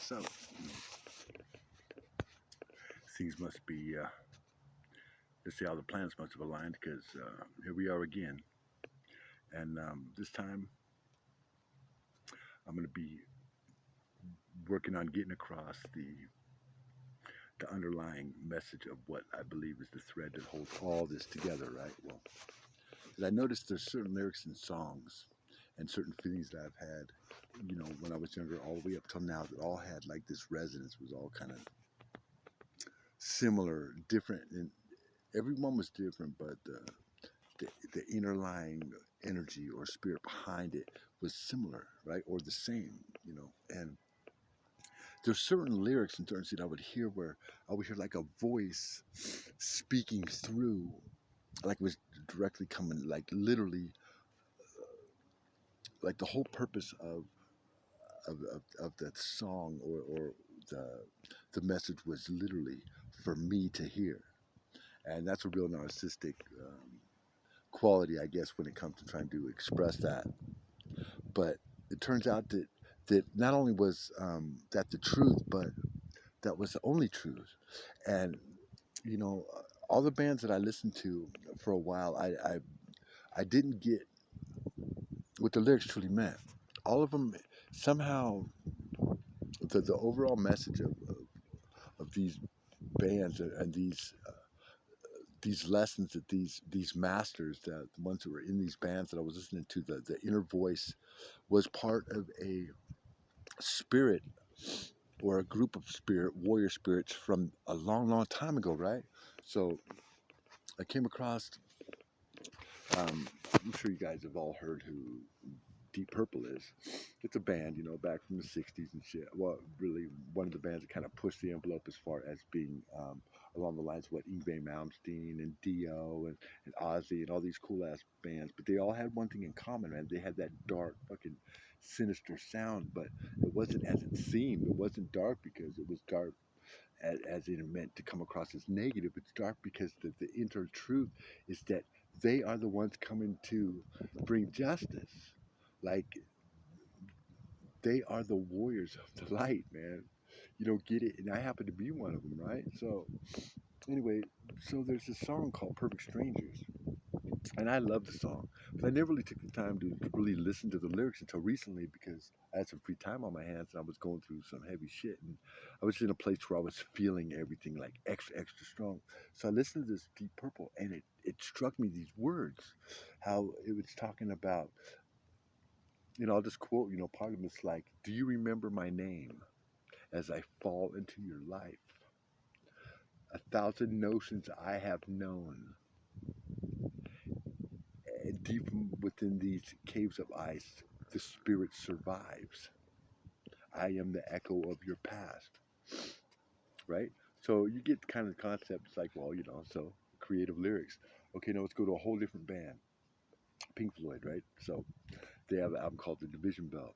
So things must be, let's say all the planets must have aligned because here we are again. And this time I'm going to be working on getting across the underlying message of what I believe is the thread that holds all this together, right? Well, 'cause I noticed there's certain lyrics in songs and certain feelings that I've had, when I was younger, all the way up till now, that all had like this resonance, was all kind of similar, different, and everyone was different, but the underlying energy or spirit behind it was similar, right, or the same. And there's certain lyrics and certain things I would hear where I would hear like a voice speaking through, like it was directly coming, like literally, like the whole purpose of that song or the message was literally for me to hear. And that's a real narcissistic quality, I guess, when it comes to trying to express that. But it turns out that not only was that the truth, but that was the only truth. And you know, all the bands that I listened to for a while, I didn't get what the lyrics truly meant. All of them somehow, the overall message of these bands and these lessons that these masters, that the ones that were in these bands that I was listening to, the inner voice was part of a spirit or a group of warrior spirits from a long, long time ago, right? So I came across, I'm sure you guys have all heard who Deep Purple is. It's a band, back from the 60s and shit. Well, really, one of the bands that kind of pushed the envelope as far as being along the lines of what Yngwie Malmsteen and Dio and Ozzy and all these cool ass bands. But they all had one thing in common, man. They had that dark, fucking sinister sound, but it wasn't as it seemed. It wasn't dark because it was dark as it meant to come across as negative. It's dark because the inner truth is that they are the ones coming to bring justice. Like, they are the warriors of the light, man. You don't get it, and I happen to be one of them, right? So, anyway, so there's this song called Perfect Strangers, and I love the song, but I never really took the time to really listen to the lyrics until recently because I had some free time on my hands and I was going through some heavy shit, and I was in a place where I was feeling everything like extra, extra strong. So I listened to this Deep Purple, and it struck me, these words, how it was talking about, I'll just quote, part of it's like, do you remember my name as I fall into your life? 1,000 notions I have known, and deep within these caves of ice, the spirit survives. I am the echo of your past, right? So you get kind of concepts like, well, so creative lyrics. Okay, now let's go to a whole different band, Pink Floyd, right? So they have an album called The Division Bell,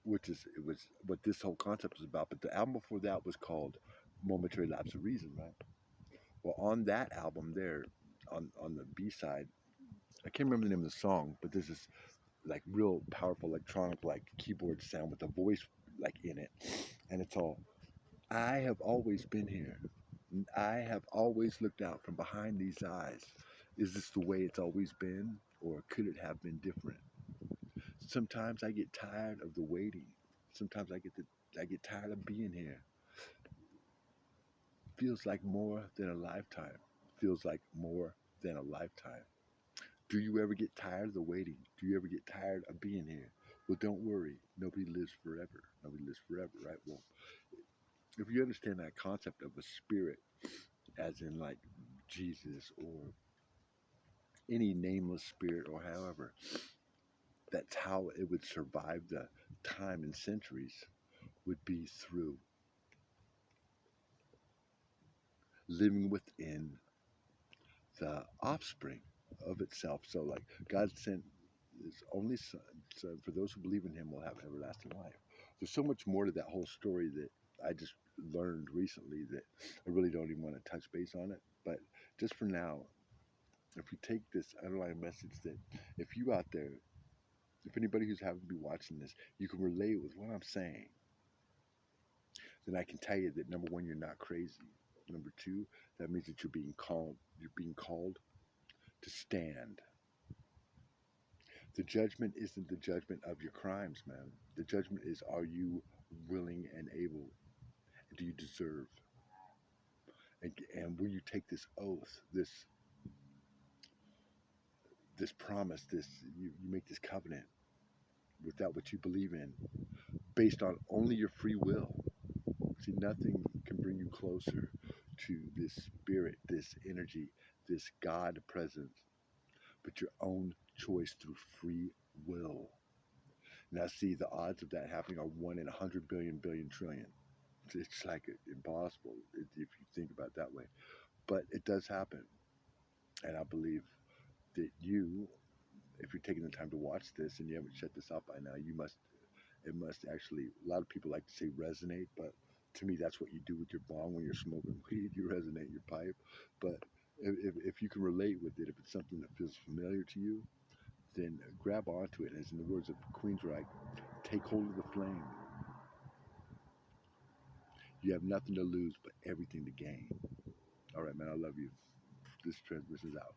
it was what this whole concept was about. But the album before that was called Momentary Lapse of Reason, right? Well, on that album there, on the B side, I can't remember the name of the song, but there's this like real powerful electronic like keyboard sound with a voice like in it, and it's all, I have always been here. I have always looked out from behind these eyes. Is this the way it's always been, or could it have been different? Sometimes I get tired of the waiting. Sometimes I get tired of being here. Feels like more than a lifetime. Feels like more than a lifetime. Do you ever get tired of the waiting? Do you ever get tired of being here? Well, don't worry. Nobody lives forever. Nobody lives forever, right? Well, if you understand that concept of a spirit, as in like Jesus or any nameless spirit or however, that's how it would survive the time and centuries, would be through living within the offspring of itself. So, like, God sent his only son, so for those who believe in him will have everlasting life. There's so much more to that whole story that I just learned recently that I really don't even want to touch base on it. But just for now, if we take this underlying message that if you out there, if anybody who's having to be watching this, you can relate with what I'm saying, then I can tell you that number one, you're not crazy. Number two, that means that you're being called to stand. The judgment isn't the judgment of your crimes, man. The judgment is, are you willing and able? Do you deserve? And will you take this oath, this promise, you make this covenant with that what you believe in, based on only your free will? See, nothing can bring you closer to this spirit, this energy, this God presence, but your own choice through free will. Now, see, the odds of that happening are 1 in 100 billion, billion, trillion. It's like impossible if you think about it that way. But it does happen. And I believe that you, if you're taking the time to watch this and you haven't shut this off by now, it must actually, a lot of people like to say resonate, but to me, that's what you do with your bong when you're smoking weed. You resonate your pipe. But if you can relate with it, if it's something that feels familiar to you, then grab onto it. As in the words of Queensryche, take hold of the flame. You have nothing to lose, but everything to gain. All right, man, I love you. This transmission is out.